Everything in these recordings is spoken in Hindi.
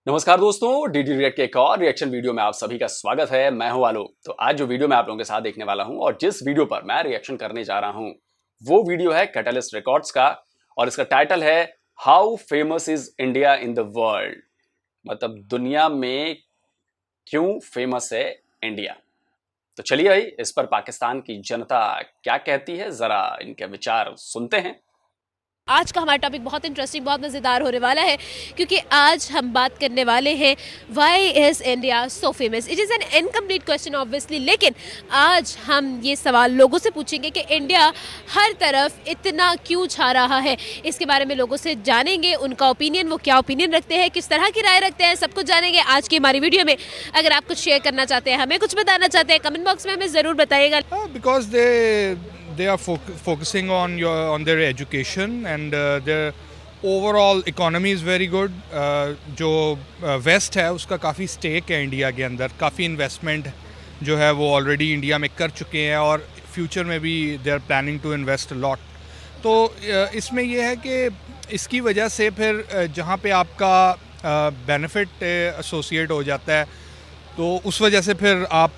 नमस्कार दोस्तों, डीडी रिएक्ट के एक और रिएक्शन वीडियो में आप सभी का स्वागत है। मैं हूं आलोक। तो आज जो वीडियो मैं आप लोगों के साथ देखने वाला हूं और जिस वीडियो पर मैं रिएक्शन करने जा रहा हूं वो वीडियो है कैटलिस्ट रिकॉर्ड्स का और इसका टाइटल है how famous is India in the world. मतलब दुनिया में क्यों फेमस है इंडिया। तो चलिए भाई, इस पर पाकिस्तान की जनता क्या कहती है, जरा इनके विचार सुनते हैं। आज का हमारा टॉपिक बहुत इंटरेस्टिंग, बहुत मज़ेदार होने वाला है क्योंकि आज हम बात करने वाले हैं why is India so famous. It is an incomplete question obviously, लेकिन आज हम ये सवाल लोगों से पूछेंगे कि इंडिया हर तरफ इतना क्यों छा रहा है। इसके बारे में लोगों से जानेंगे, उनका ओपिनियन, वो क्या ओपिनियन रखते हैं, किस तरह की राय रखते हैं, सब कुछ जानेंगे आज की हमारी वीडियो में। अगर आप कुछ शेयर करना चाहते हैं, हमें कुछ बताना चाहते हैं, कमेंट बॉक्स में हमें ज़रूर बताइएगा। Because they are focusing on their education and their overall economy is very good. जो वेस्ट है उसका काफ़ी स्टेक है इंडिया के अंदर, काफ़ी इन्वेस्टमेंट जो है वो ऑलरेडी इंडिया में कर चुके हैं और फ्यूचर में भी they are planning to invest lot. तो इसमें यह है कि इसकी वजह से फिर जहाँ पे आपका बेनिफिट एसोसिएट हो जाता है तो उस वजह से फिर आप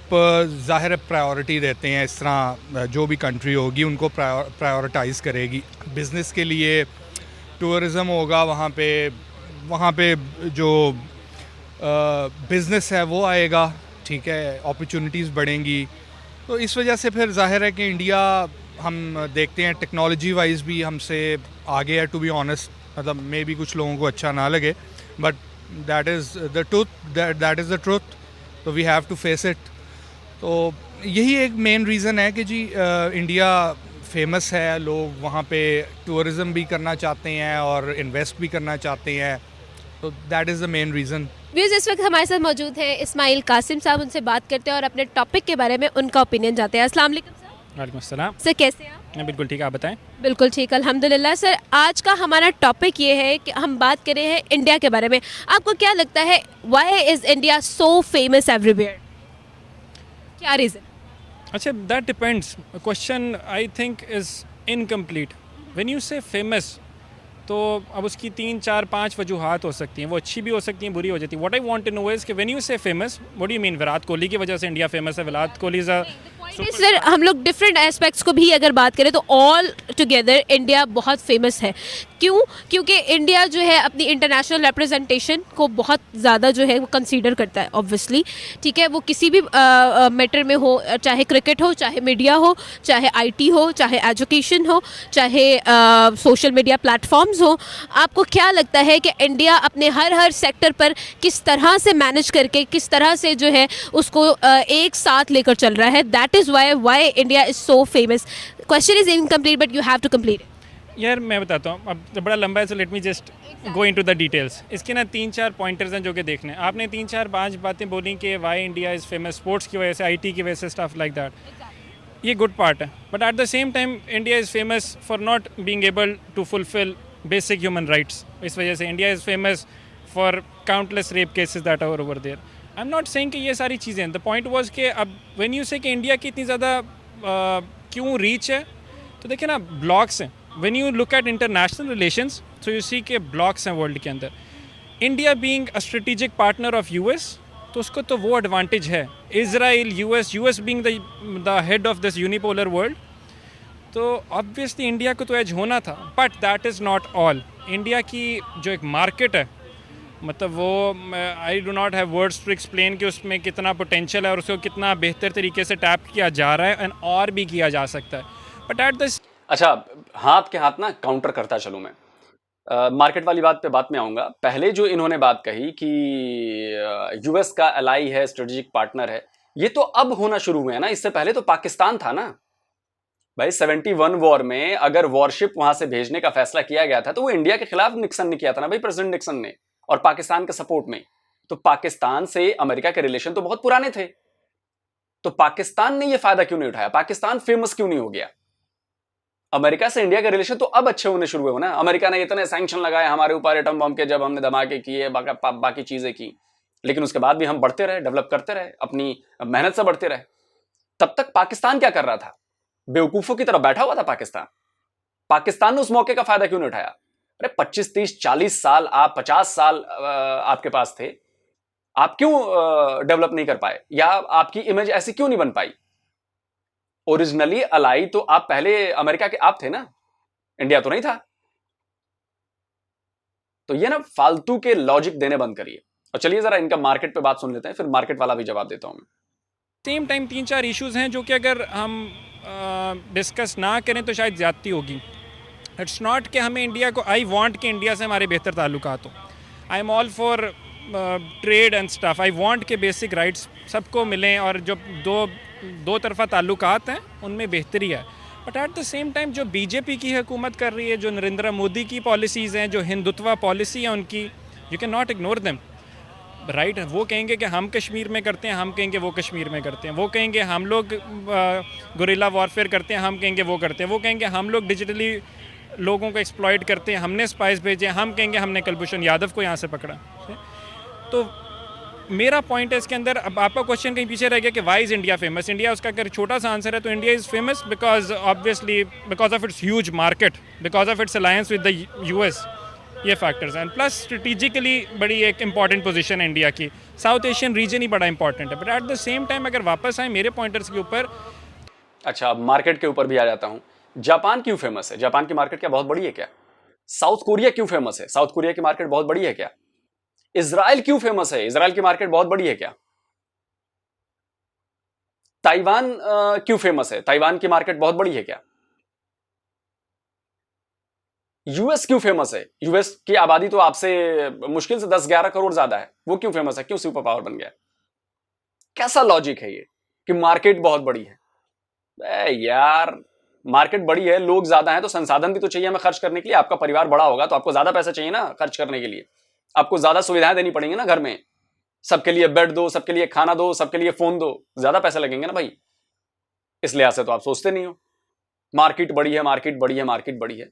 ज़ाहिर प्रायोरिटी देते हैं। इस तरह जो भी कंट्री होगी उनको प्रायोरिटाइज़ करेगी बिज़नेस के लिए। टूरिज़म होगा वहाँ पे जो बिज़नेस है वो आएगा, ठीक है, अपॉर्चुनिटीज़ बढ़ेंगी। तो इस वजह से फिर ज़ाहिर है कि इंडिया, हम देखते हैं टेक्नोलॉजी वाइज भी हमसे आगे है। टू बी ऑनेस्ट, मतलब मे भी कुछ लोगों को अच्छा ना लगे, but that is the truth. तो we have to face it. तो यही एक मेन रीज़न है कि जी इंडिया फेमस है। लोग वहाँ पे टूरिज़म भी करना चाहते हैं और इन्वेस्ट भी करना चाहते हैं। तो that is the main reason. Views इस वक्त हमारे साथ मौजूद हैं इस्माइल कासिम साहब, उनसे बात करते हैं और अपने टॉपिक के बारे में उनका ओपिनियन जानते हैं। अस्सलाम वालेकुम सर। वालेकुम अस्सलाम। सर कैसे हैं आप? मैं बिल्कुल ठीक, आप बताएं। बिल्कुल ठीक, अल्हम्दुलिल्लाह। सर आज का हमारा टॉपिक ये है कि हम बात कर रहे हैं इंडिया के बारे में। आपको क्या लगता है why is India so famous everywhere? क्या रीज़न? अच्छा, that depends. Question I think is incomplete. When you say famous तो अब उसकी 3 4 5 वजूहात हो सकती हैं। वो अच्छी भी हो सकती हैं, बुरी हो जाती है। What I want to know is कि when you say famous what do you mean? Virat Kohli की वजह से इंडिया फेमस है? Virat Kohli is a sir हम लोग डिफरेंट एस्पेक्ट्स को भी अगर बात करें तो ऑल टुगेदर इंडिया बहुत फेमस है। क्यों? क्योंकि इंडिया जो है अपनी इंटरनेशनल रिप्रेजेंटेशन को बहुत ज़्यादा जो है वो कंसीडर करता है ऑब्वियसली, ठीक है। वो किसी भी मैटर में हो, चाहे क्रिकेट हो, चाहे मीडिया हो, चाहे आईटी हो, चाहे एजुकेशन हो, चाहे सोशल मीडिया प्लेटफॉर्म्स हो। आपको क्या लगता है कि इंडिया अपने हर सेक्टर पर किस तरह से मैनेज करके, किस तरह से जो है उसको एक साथ लेकर चल रहा है? That is why India is so famous. Question is incomplete but you have to complete it. यार मैं बताता हूँ, अब तो बड़ा लंबा है, so let me just go into the details. इसके ना 3 4 पॉइंटर्स हैं जो कि देखने हैं। आपने 3 4 5 बातें बोली कि why India is famous, sports की वजह से, आईटी की वजह से, स्टफ लाइक दैट। ये गुड पार्ट है, but at the same time India is famous for not being able to fulfil basic human rights. इस वजह से India is famous for countless rape cases that are over there. I am not saying कि ये सारी चीज़ें। द पॉइंट वाज कि अब व्हेन यू से कि इंडिया की इतनी ज़्यादा क्यों रीच है, तो देखिए ना, ब्लॉक्स हैं। When you look at international relations, so you see के ब्लॉक्स हैं वर्ल्ड के अंदर। India being a strategic partner of US, तो उसको तो वो एडवांटेज है। Israel, US being the head of this unipolar world, तो ऑब्वियसली इंडिया को तो एज होना था। But that is not all. India की जो एक मार्केट है, मतलब वो I do not have words to explain कि उसमें कितना पोटेंशियल है और उसको कितना बेहतर तरीके से टैप किया जा रहा है एंड और भी किया जा सकता है। बट एट दिस, अच्छा, हाथ के हाथ ना काउंटर करता चलूं मैं। मार्केट वाली बात में आऊंगा। पहले जो इन्होंने बात कही कि यूएस का एलाई है, स्ट्रेटेजिक पार्टनर है, ये तो अब होना शुरू हुए हैं ना। इससे पहले तो पाकिस्तान था ना भाई। 71 वॉर में अगर वॉरशिप वहां से भेजने का फैसला किया गया था तो वो इंडिया के खिलाफ निक्सन ने किया था ना भाई, प्रेसिडेंट निक्सन ने, और पाकिस्तान के सपोर्ट में। तो पाकिस्तान से अमेरिका के रिलेशन तो बहुत पुराने थे। तो पाकिस्तान ने यह फायदा क्यों नहीं उठाया? पाकिस्तान फेमस क्यों नहीं हो गया? अमेरिका से इंडिया के रिलेशन तो अब अच्छे होने शुरू हुए ना। अमेरिका ने इतने सैंक्शन लगाए हमारे ऊपर एटम बम के, जब हमने धमाके किए, बाकी चीजें की, लेकिन उसके बाद भी हम बढ़ते रहे, डेवलप करते रहे, अपनी मेहनत से बढ़ते रहे। तब तक पाकिस्तान क्या कर रहा था? बेवकूफों की तरह बैठा हुआ था पाकिस्तान। पाकिस्तान ने उस मौके का फायदा क्यों नहीं उठाया? अरे 25 30 40 साल, आप 50 साल आपके पास थे, आप क्यों डेवलप नहीं कर पाए, या आपकी इमेज ऐसी क्यों नहीं बन पाई? ओरिजिनली अलाई तो आप पहले अमेरिका के आप थे ना, इंडिया तो नहीं था। तो ये ना फालतू के लॉजिक देने बंद करिए, और चलिए जरा इनका मार्केट पे बात सुन लेते हैं, फिर मार्केट वाला भी जवाब देता हूं मैं। सेम टाइम 3-4 इश्यूज़ हैं जो कि अगर हम डिस्कस ना करें तो शायद ज़्यादती होगी। इट्स नॉट कि हमें इंडिया को, आई वांट कि इंडिया से हमारे बेहतर ताल्लुकात हो, I am all for trade and stuff, I want के बेसिक राइट्स सबको मिलें और जो दो तरफा ताल्लुकात हैं उनमें बेहतरी है। But at the same time जो बीजेपी की हुकूमत कर रही है, जो नरेंद्र मोदी की पॉलिसीज़ हैं, जो हिंदुत्वा पॉलिसी है उनकी, you can not ignore them, right. वो कहेंगे कि हम कश्मीर में करते हैं, हम कहेंगे वो कश्मीर में करते हैं, वो कहेंगे हम लोग गुरिल्ला वॉरफेयर करते हैं, हम कहेंगे वो करते हैं, वो कहेंगे हम लोग डिजिटली लोगों को एक्सप्लॉइट करते हैं, हमने स्पाइस भेजे, हम कहेंगे हमने कुलभूषण यादव को यहाँ से पकड़ा। तो मेरा पॉइंट है इसके अंदर, अब आपका क्वेश्चन कहीं पीछे रह गया कि why is India famous. India, उसका अगर छोटा सा आंसर है तो India is famous because obviously because of its huge market, because of its alliance with the US, ये फैक्टर्स हैं। प्लस स्ट्रेटिजिकली बड़ी एक इंपॉर्टेंट पोजीशन है इंडिया की, साउथ एशियन रीजन ही बड़ा इंपॉर्टेंट है। But at the same time अगर वापस आए मेरे पॉइंटर्स के ऊपर, अच्छा अब मार्केट के ऊपर भी आ जाता हूं। जापान क्यों फेमस है? जापान की मार्केट क्या बहुत बड़ी है क्या? साउथ कोरिया क्यों फेमस है? साउथ कोरिया की मार्केट बहुत बड़ी है क्या? इजराइल क्यों फेमस है? इजराइल की मार्केट बहुत बड़ी है क्या? ताइवान क्यों फेमस है? ताइवान की मार्केट बहुत बड़ी है क्या? यूएस क्यों फेमस है? यूएस की आबादी तो आपसे मुश्किल से 10-11 करोड़ ज्यादा है, वो क्यों फेमस है? क्यों सुपर पावर बन गया? कैसा लॉजिक है ये कि मार्केट बहुत बड़ी है? यार मार्केट बड़ी है, लोग ज्यादा हैं, तो संसाधन भी तो चाहिए हमें खर्च करने के लिए। आपका परिवार बड़ा होगा तो आपको ज्यादा पैसा चाहिए ना खर्च करने के लिए, आपको ज्यादा सुविधाएं देनी पड़ेंगी ना घर में, सबके लिए बेड दो, सबके लिए खाना दो, सबके लिए फोन दो, ज्यादा पैसे लगेंगे ना भाई। इस लिहाज से तो आप सोचते नहीं हो, मार्केट बड़ी है, मार्केट बड़ी है, मार्केट बड़ी है।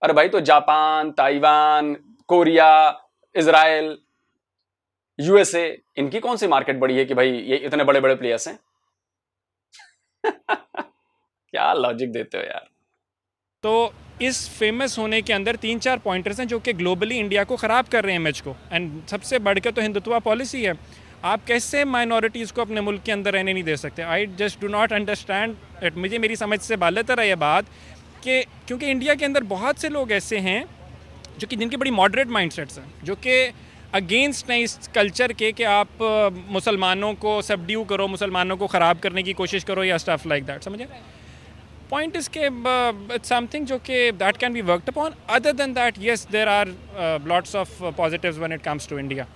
अरे भाई तो Japan, Taiwan, Korea, Israel, USA, इनकी कौन सी मार्केट बड़ी है कि भाई ये इतने बड़े बड़े प्लेयर्स हैं? क्या लॉजिक देते हो यार। तो इस फेमस होने के अंदर 3-4 पॉइंटर्स हैं जो कि ग्लोबली इंडिया को ख़राब कर रहे हैं इमेज को, एंड सबसे बढ़कर तो हिंदुत्वा पॉलिसी है। आप कैसे माइनॉरिटीज़ को अपने मुल्क के अंदर रहने नहीं दे सकते? I just do not understand it. मुझे मेरी समझ से बालतर है ये बात कि क्योंकि इंडिया के अंदर बहुत से लोग ऐसे हैं जो कि जिनके बड़ी मॉडरेट माइंडसेट्स हैं, जो कि अगेंस्ट हैं इस कल्चर के कि आप मुसलमानों को सबड्यू करो, मुसलमानों को ख़राब करने की कोशिश करो या स्टफ लाइक दैट। समझे? पॉइंट इज के इट्स समथिंग जो कि that can be worked upon. Other than that yes there are lots of positives when it comes to India.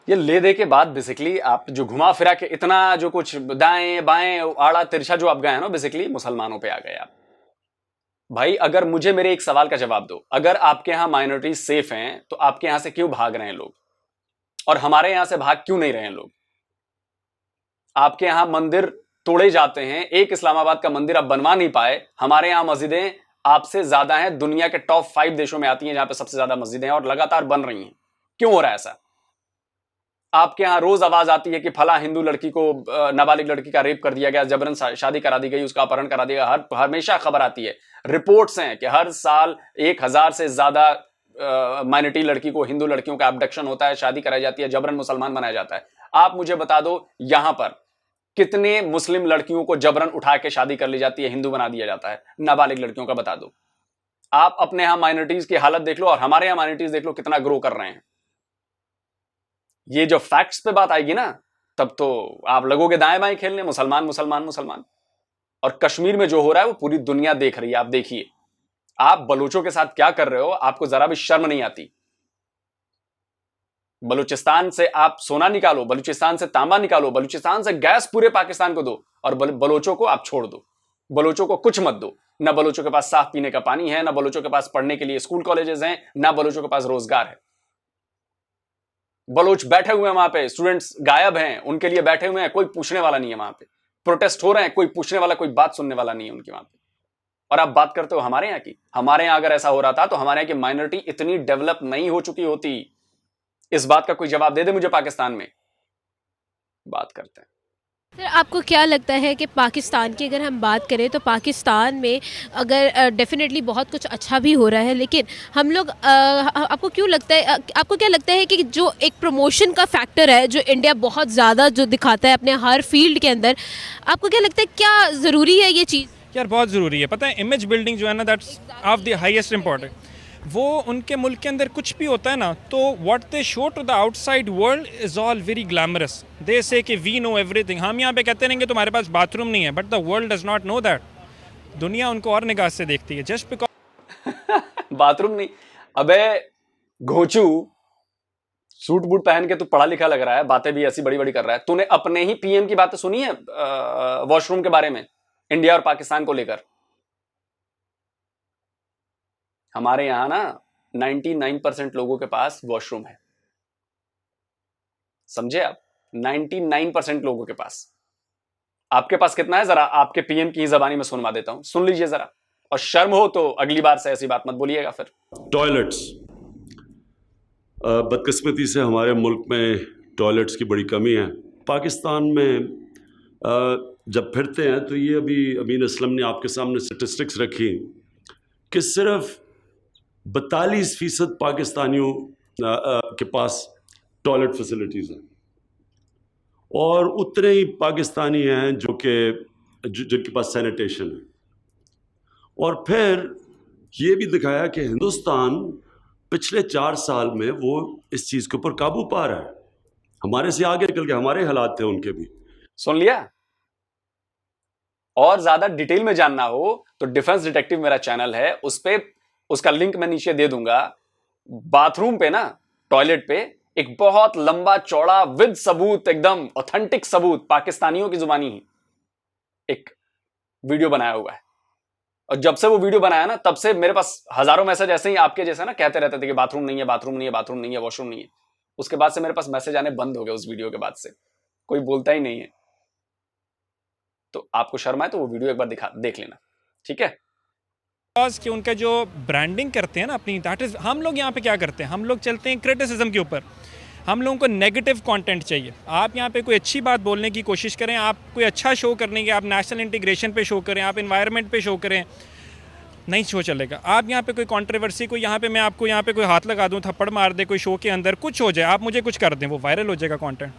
ये ले दे के बाद बेसिकली आप जो घुमा फिरा के इतना जो कुछ दाएं बाएं आड़ा तिरछा जो आप गए हैं ना, बेसिकली मुसलमानों पे आ गए आप। भाई अगर मुझे मेरे एक सवाल का जवाब दो, अगर आपके यहां माइनॉरिटीज सेफ हैं तो आपके यहां से क्यों भाग रहे हैं लोग, और हमारे यहां से भाग क्यों नहीं रहे हैं लोग? आपके यहां मंदिर तोड़े जाते हैं, एक इस्लामाबाद का मंदिर आप बनवा नहीं पाए, हमारे यहां मस्जिदें आपसे ज्यादा हैं, दुनिया के टॉप 5 देशों में आती हैं जहां पे सबसे ज्यादा मस्जिदें हैं और लगातार बन रही हैं। क्यों हो रहा है ऐसा? आपके यहां रोज आवाज आती है कि फला हिंदू लड़की को, नाबालिग लड़की का रेप कर दिया गया, जबरन शादी करा दी गई, उसका अपहरण करा दिया गया। हमेशा खबर आती है, रिपोर्ट्स हैं कि हर साल 1000 से ज्यादा माइनॉरिटी लड़की को, हिंदू लड़कियों का एब्डक्शन होता है, शादी कराई जाती है, जबरन मुसलमान बनाया जाता है। आप मुझे बता दो यहां पर कितने मुस्लिम लड़कियों को जबरन उठा के शादी कर ली जाती है, हिंदू बना दिया जाता है, नाबालिग लड़कियों का बता दो। आप अपने यहां माइनॉरिटीज की हालत देख लो और हमारे यहां माइनॉरिटीज देख लो कितना ग्रो कर रहे हैं। ये जो फैक्ट्स पे बात आएगी ना, तब तो आप लगोगे दाएं बाएं खेलने, मुसलमान मुसलमान मुसलमान। और कश्मीर में जो हो रहा है वो पूरी दुनिया देख रही है। आप देखिए, आप बलूचों के साथ क्या कर रहे हो, आपको जरा भी शर्म नहीं आती। बलूचिस्तान से आप सोना निकालो, बलूचिस्तान से तांबा निकालो, बलूचिस्तान से गैस पूरे पाकिस्तान को दो, और बलोचों को आप छोड़ दो, बलोचों को कुछ मत दो। ना बलोचों के पास साफ पीने का पानी है, ना बलोचों के पास पढ़ने के लिए स्कूल कॉलेजेस हैं, ना बलोचों के पास रोजगार है। बलोच बैठे हुए हैं वहां पे, स्टूडेंट्स गायब हैं, उनके लिए बैठे हुए हैं, कोई पूछने वाला नहीं है वहां पे। प्रोटेस्ट हो रहे हैं, कोई पूछने वाला, कोई बात सुनने वाला नहीं है उनकी वहां पे। और आप बात करते हो हमारे यहाँ की। हमारे यहाँ अगर ऐसा हो रहा था तो हमारे यहाँ की माइनॉरिटी इतनी डेवलप नहीं हो चुकी होती। इस बात का कोई जवाब दे दे मुझे पाकिस्तान में। बात करते हैं। सर आपको क्या लगता है कि पाकिस्तान की अगर हम बात करें तो पाकिस्तान में अगर डेफिनेटली बहुत कुछ अच्छा भी हो रहा है, लेकिन हम लोग आपको क्यों लगता है आपको क्या लगता है कि जो एक प्रमोशन का फैक्टर है जो इंडिया बहुत ज़्यादा जो दिखाता है अपने हर फील्ड के अंदर, आपको क्या लगता है क्या ज़रूरी है ये चीज़? यार बहुत ज़रूरी है, पता है इमेज बिल्डिंग जो है ना, that's of the highest important. वो उनके मुल्क के अंदर कुछ भी होता है ना, तो what they show to the outside world is all very glamorous. They say कि वी नो एवरीथिंग। हम यहाँ पे कहते रहेंगे तुम्हारे पास बाथरूम नहीं है, but the world does not know that. दुनिया उनको और निगाह से देखती है जस्ट बिकॉज बाथरूम नहीं। अबे घोचू, सूट बूट पहन के तू पढ़ा लिखा लग रहा है, बातें भी ऐसी बड़ी बड़ी कर रहा है। तूने अपने ही पीएम की बातें सुनी है वॉशरूम के बारे में, इंडिया और पाकिस्तान को लेकर? हमारे यहां ना 99% लोगों के पास वॉशरूम है, समझे आप? 99% लोगों के पास। आपके पास कितना है जरा आपके पीएम की जबानी में सुनवा देता हूं, सुन लीजिए जरा। और शर्म हो तो अगली बार से ऐसी बात मत बोलिएगा फिर। टॉयलेट्स, बदकिस्मती से हमारे मुल्क में टॉयलेट्स की बड़ी कमी है। पाकिस्तान में जब फिरते हैं तो ये अभी अमीन असलम ने आपके सामने स्टेटिस्टिक्स रखी कि सिर्फ 42% पाकिस्तानियों के पास टॉयलेट फैसिलिटीज़ हैं, और उतने ही पाकिस्तानी हैं जिनके पास सैनिटेशन है। और फिर ये भी दिखाया कि हिंदुस्तान पिछले 4 साल में वो इस चीज़ के ऊपर काबू पा रहा है। हमारे से आगे निकल के हमारे हालात थे उनके भी। सुन लिया? और ज्यादा डिटेल में जानना हो तो डिफेंस डिटेक्टिव मेरा चैनल है, उस पे उसका लिंक मैं नीचे दे दूंगा। बाथरूम पे ना, टॉयलेट पे एक बहुत लंबा चौड़ा विद सबूत, एकदम ऑथेंटिक सबूत, पाकिस्तानियों की जुबानी ही एक वीडियो बनाया हुआ है। और जब से वो वीडियो बनाया ना, तब से मेरे पास हजारों मैसेज ऐसे ही आपके जैसे ना कहते रहते थे कि बाथरूम नहीं है, बाथरूम नहीं है, बाथरूम नहीं है, वॉशरूम नहीं है। उसके बाद से मेरे पास मैसेज आने बंद हो गए। उस वीडियो के बाद से कोई बोलता ही नहीं है। तो आपको शर्म आए तो वो वीडियो एक बार देख लेना, ठीक है? कि उनका जो ब्रांडिंग करते हैं ना अपनी, दैट इज़। हम लोग यहाँ पे क्या करते हैं, हम लोग चलते हैं क्रिटिसिज्म के ऊपर। हम लोगों को नेगेटिव कंटेंट चाहिए। आप यहाँ पे कोई अच्छी बात बोलने की कोशिश करें, आप कोई अच्छा शो करने की, आप नेशनल इंटीग्रेशन पे शो करें, आप इन्वायरमेंट पे शो करें, नहीं शो चलेगा। आप यहाँ पे कोई कंट्रोवर्सी, कोई यहाँ पे मैं आपको यहाँ पे कोई हाथ लगा दूँ, थप्पड़ मार दे कोई शो के अंदर, कुछ हो जाए, आप मुझे कुछ कर दें, वो वायरल हो जाएगा content.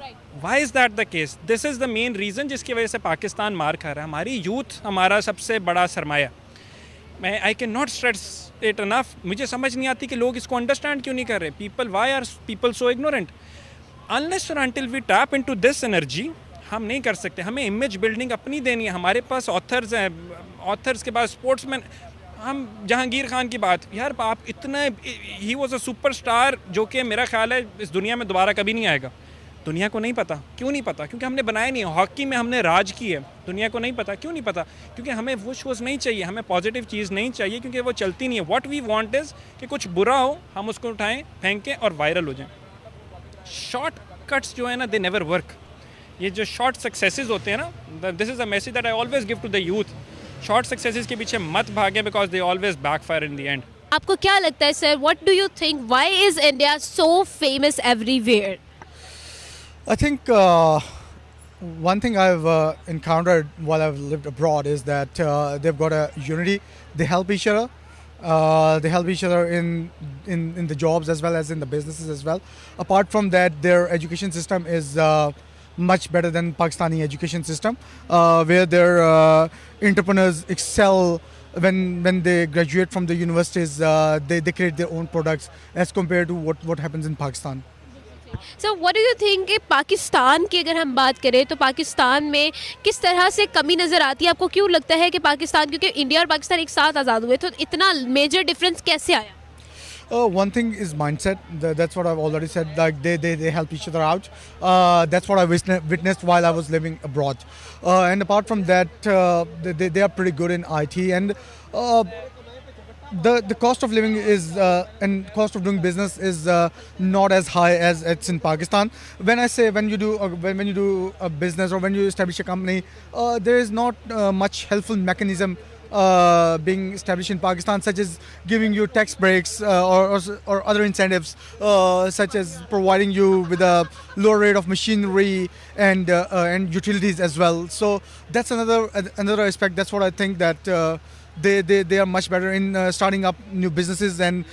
Why is that the case? This is the main reason जिसकी वजह से पाकिस्तान मार खा रहा है। हमारी यूथ हमारा सबसे बड़ा सरमाया। मैं I can not stress it enough. मुझे समझ नहीं आती कि लोग इसको अंडरस्टैंड क्यों नहीं कर रहे। People, why are people so ignorant? Unless और until we tap into this energy, हम नहीं कर सकते। हमें इमेज बिल्डिंग अपनी देनी है। हमारे पास ऑथर्स हैं, ऑथर्स के पास स्पोर्ट्समैन। हम जहांगीर खान की बात, यार आप इतना, ही वॉज अ सुपरस्टार जो कि मेरा ख्याल है इस दुनिया में दोबारा कभी नहीं आएगा। दुनिया को नहीं पता। क्यों नहीं पता? क्योंकि हमने बनाया नहीं। हॉकी में हमने राज की है, दुनिया को नहीं पता। क्यों नहीं पता? क्योंकि हमें वो शोज़ नहीं चाहिए, हमें पॉजिटिव चीज़ नहीं चाहिए, क्योंकि वो चलती नहीं है। व्हाट वी वांट इज़ कि कुछ बुरा हो, हम उसको उठाएं, फेंकें और वायरल हो जाएं। शॉर्ट कट्स जो है ना, दे नेवर वर्क। ये जो शॉर्ट सक्सेसेस होते हैं ना, this is a message that I always give to the youth. Short successes के पीछे मत भागें, because they always backfire in the end. आपको क्या लगता है sir, what do you think, why is India so famous everywhere? I think one thing I've encountered while I've lived abroad is that they've got a unity. They help each other. They help each other in the jobs as well as in the businesses as well. Apart from that, their education system is much better than Pakistani education system, where their entrepreneurs excel when they graduate from the universities. They create their own products as compared to what happens in Pakistan. Sir what do you think कि पाकिस्तान की अगर हम बात करें तो पाकिस्तान में किस तरह से कमी नज़र आती है? आपको क्यों लगता है कि पाकिस्तान, क्योंकि इंडिया और पाकिस्तान एक साथ आज़ाद हुए, तो इतना मेजर डिफरेंस कैसे आया? One thing is mindset. That's what I've already said. Like they help each other out. That's what I witnessed while I was living abroad. And apart from that, they are pretty good in IT, and the cost of living is and cost of doing business is not as high as it's in Pakistan. When you do a business or when you establish a company, there is not much helpful mechanism being established in Pakistan, such as giving you tax breaks or other incentives, such as providing you with a lower rate of machinery and utilities as well. So that's another aspect. That's what I think that they are much better in starting up new businesses, and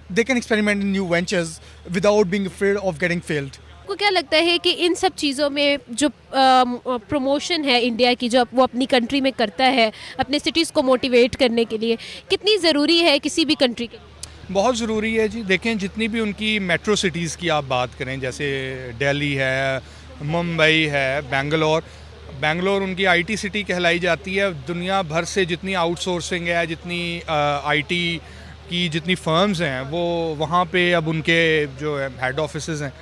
they can experiment in new ventures without being afraid of getting failed. आपको क्या लगता है कि इन सब चीज़ों में जो प्रमोशन है इंडिया की, जो वो अपनी कंट्री में करता है अपने सिटीज़ को मोटिवेट करने के लिए, कितनी ज़रूरी है किसी भी कंट्री के लिए? बहुत ज़रूरी है जी। देखें, जितनी भी उनकी मेट्रो सिटीज़ की आप बात करें, जैसे दिल्ली है, मुंबई है, बेंगलोर उनकी आईटी सिटी कहलाई जाती है। दुनिया भर से जितनी आउटसोर्सिंग है, जितनी आईटी की जितनी फर्म्स हैं, वो वहाँ पे अब उनके जो हेड ऑफिसेज़ हैं।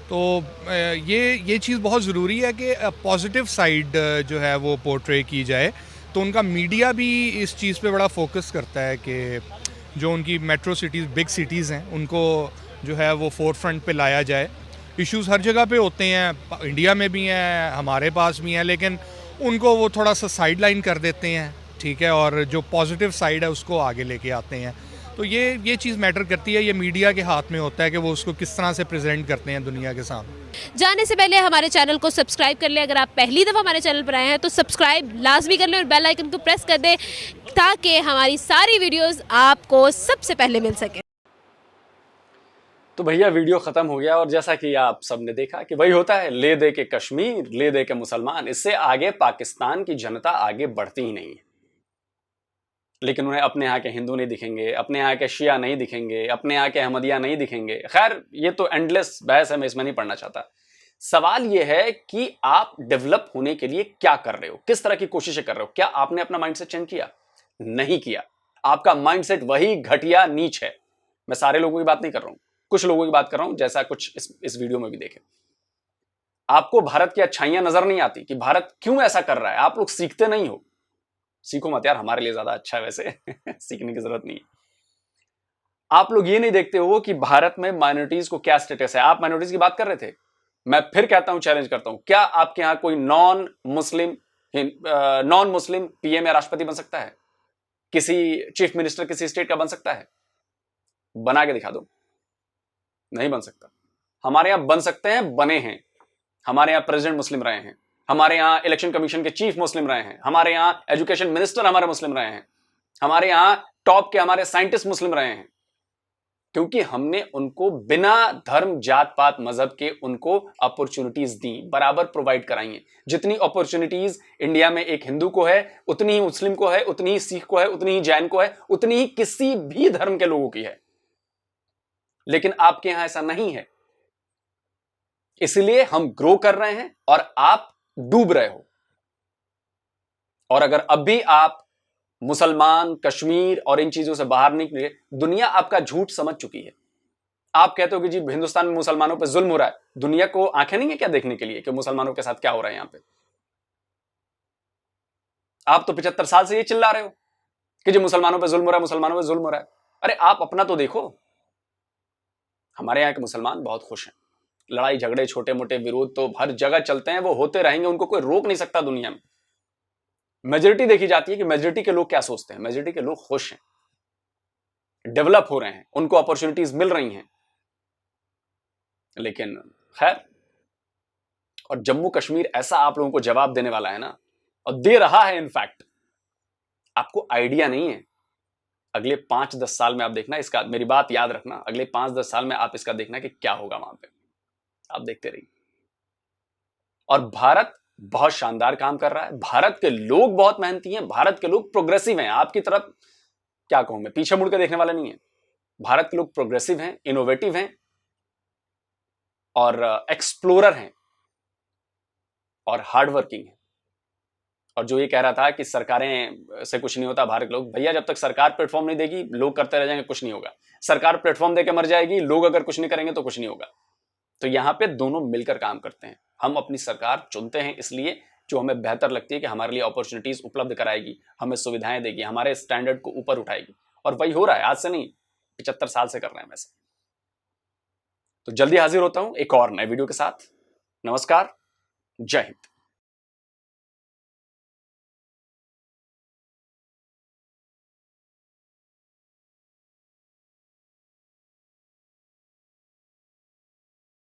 तो ये चीज़ बहुत ज़रूरी है कि पॉजिटिव साइड जो है वो पोर्ट्रे की जाए। तो उनका मीडिया भी इस चीज़ पे बड़ा फोकस करता है कि जो उनकी मेट्रो सिटीज़, बिग सिटीज़ हैं, उनको जो है वो फोर फ्रंट पे लाया जाए। इश्यूज़ हर जगह पे होते हैं, इंडिया में भी हैं, हमारे पास भी हैं, लेकिन उनको वो थोड़ा सा साइड लाइन कर देते हैं, ठीक है, और जो पॉजिटिव साइड है उसको आगे लेके आते हैं। तो ये चीज़ मैटर करती है। ये मीडिया के हाथ में होता है कि वो उसको किस तरह से प्रेजेंट करते हैं दुनिया के सामने। जाने से पहले हमारे चैनल को सब्सक्राइब कर लें। अगर आप पहली दफ़ा हमारे चैनल पर आए हैं तो सब्सक्राइब लाजमी कर लें और बेल आइकन को प्रेस कर दें ताकि हमारी सारी वीडियोस आपको सबसे पहले मिल सके। तो भैया वीडियो ख़त्म हो गया, और जैसा कि आप सबने देखा कि वही होता है, ले दे के कश्मीर, ले दे के मुसलमान। इससे आगे पाकिस्तान की जनता आगे बढ़ती ही नहीं है। लेकिन उन्हें अपने यहाँ के हिंदू नहीं दिखेंगे, अपने यहाँ के शिया नहीं दिखेंगे, अपने यहाँ के अहमदिया नहीं दिखेंगे। खैर, ये तो एंडलेस बहस है, मैं इसमें नहीं पढ़ना चाहता। सवाल ये है कि आप डेवलप होने के लिए क्या कर रहे हो, किस तरह की कोशिशें कर रहे हो। क्या आपने अपना माइंडसेट चेंज किया? नहीं किया। आपका माइंडसेट वही घटिया नीच है। मैं सारे लोगों की बात नहीं कर रहा हूं, कुछ लोगों की बात कर रहा हूं, जैसा कुछ इस वीडियो में भी देखें। आपको भारत की अच्छाइयां नजर नहीं आती कि भारत क्यों ऐसा कर रहा है। आप लोग सीखते नहीं हो। सीखो मत यार, हमारे लिए ज्यादा अच्छा है वैसे सीखने की जरूरत नहीं है। आप लोग ये नहीं देखते हो कि भारत में माइनॉरिटीज को क्या स्टेटस है। आप माइनॉरिटीज की बात कर रहे थे, मैं फिर कहता हूं, चैलेंज करता हूं, क्या आपके यहां कोई नॉन मुस्लिम पीएम या राष्ट्रपति बन सकता है? किसी चीफ मिनिस्टर किसी स्टेट का बन सकता है? बना के दिखा दो। नहीं बन सकता। हमारे यहां बन सकते हैं, बने हैं। हमारे यहां प्रेसिडेंट मुस्लिम रहे हैं, हमारे यहां इलेक्शन कमीशन के चीफ मुस्लिम रहे हैं, हमारे यहां एजुकेशन मिनिस्टर हमारे मुस्लिम रहे हैं, हमारे यहां टॉप के हमारे साइंटिस्ट मुस्लिम रहे हैं। क्योंकि हमने उनको बिना धर्म, जात पात, मजहब के उनको अपॉर्चुनिटीज दी, बराबर प्रोवाइड कराई हैं। जितनी अपॉर्चुनिटीज इंडिया में एक हिंदू को है, उतनी ही मुस्लिम को है, उतनी ही सिख को है, उतनी ही जैन को है, उतनी ही किसी भी धर्म के लोगों की है। लेकिन आपके यहां ऐसा नहीं है, इसलिए हम ग्रो कर रहे हैं और आप डूब रहे हो। और अगर अब भी आप मुसलमान, कश्मीर और इन चीजों से बाहर निकले, दुनिया आपका झूठ समझ चुकी है। आप कहते हो कि जी हिंदुस्तान में मुसलमानों पे जुल्म हो रहा है, दुनिया को आंखें नहीं है क्या देखने के लिए कि मुसलमानों के साथ क्या हो रहा है यहां पे? आप तो 75 साल से ये चिल्ला रहे हो कि जी मुसलमानों पे जुल्म हो रहा है, मुसलमानों पे जुल्म हो रहा है। अरे आप अपना तो देखो। हमारे यहाँ के मुसलमान बहुत खुश हैं। लड़ाई झगड़े, छोटे मोटे विरोध तो हर जगह चलते हैं, वो होते रहेंगे, उनको कोई रोक नहीं सकता दुनिया में। मेजॉरिटी देखी जाती है कि मेजॉरिटी के लोग क्या सोचते हैं। मेजॉरिटी के लोग खुश हैं, डेवलप हो रहे हैं, उनको अपॉर्चुनिटीज मिल रही हैं। लेकिन खैर, और जम्मू कश्मीर ऐसा आप लोगों को जवाब देने वाला है ना, और दे रहा है। इनफैक्ट आपको आइडिया नहीं है। अगले 5-10 साल में आप देखना इसका, मेरी बात याद रखना, अगले 5-10 साल में आप इसका देखना कि क्या होगा वहां पे। आप देखते रहिए। और भारत बहुत शानदार काम कर रहा है। भारत के लोग बहुत मेहनती हैं, भारत के लोग प्रोग्रेसिव हैं। आपकी तरफ क्या कहूं मैं, पीछे मुड़ के देखने वाले नहीं है। भारत के लोग प्रोग्रेसिव हैं, इनोवेटिव हैं और एक्सप्लोरर हैं और हार्ड वर्किंग है। और जो ये कह रहा था कि सरकारें से कुछ नहीं होता, भारत के लोग, भैया जब तक सरकार प्लेटफॉर्म नहीं देगी, लोग करते रह जाएंगे, कुछ नहीं होगा। सरकार प्लेटफॉर्म देकर मर जाएगी, लोग अगर कुछ नहीं करेंगे तो कुछ नहीं होगा। तो यहां पे दोनों मिलकर काम करते हैं। हम अपनी सरकार चुनते हैं इसलिए जो हमें बेहतर लगती है कि हमारे लिए अपॉर्चुनिटीज उपलब्ध कराएगी, हमें सुविधाएं देगी, हमारे स्टैंडर्ड को ऊपर उठाएगी। और वही हो रहा है, आज से नहीं, 75 साल से कर रहे हैं वैसे। तो जल्दी हाजिर होता हूं एक और नए वीडियो के साथ। नमस्कार, जय हिंद।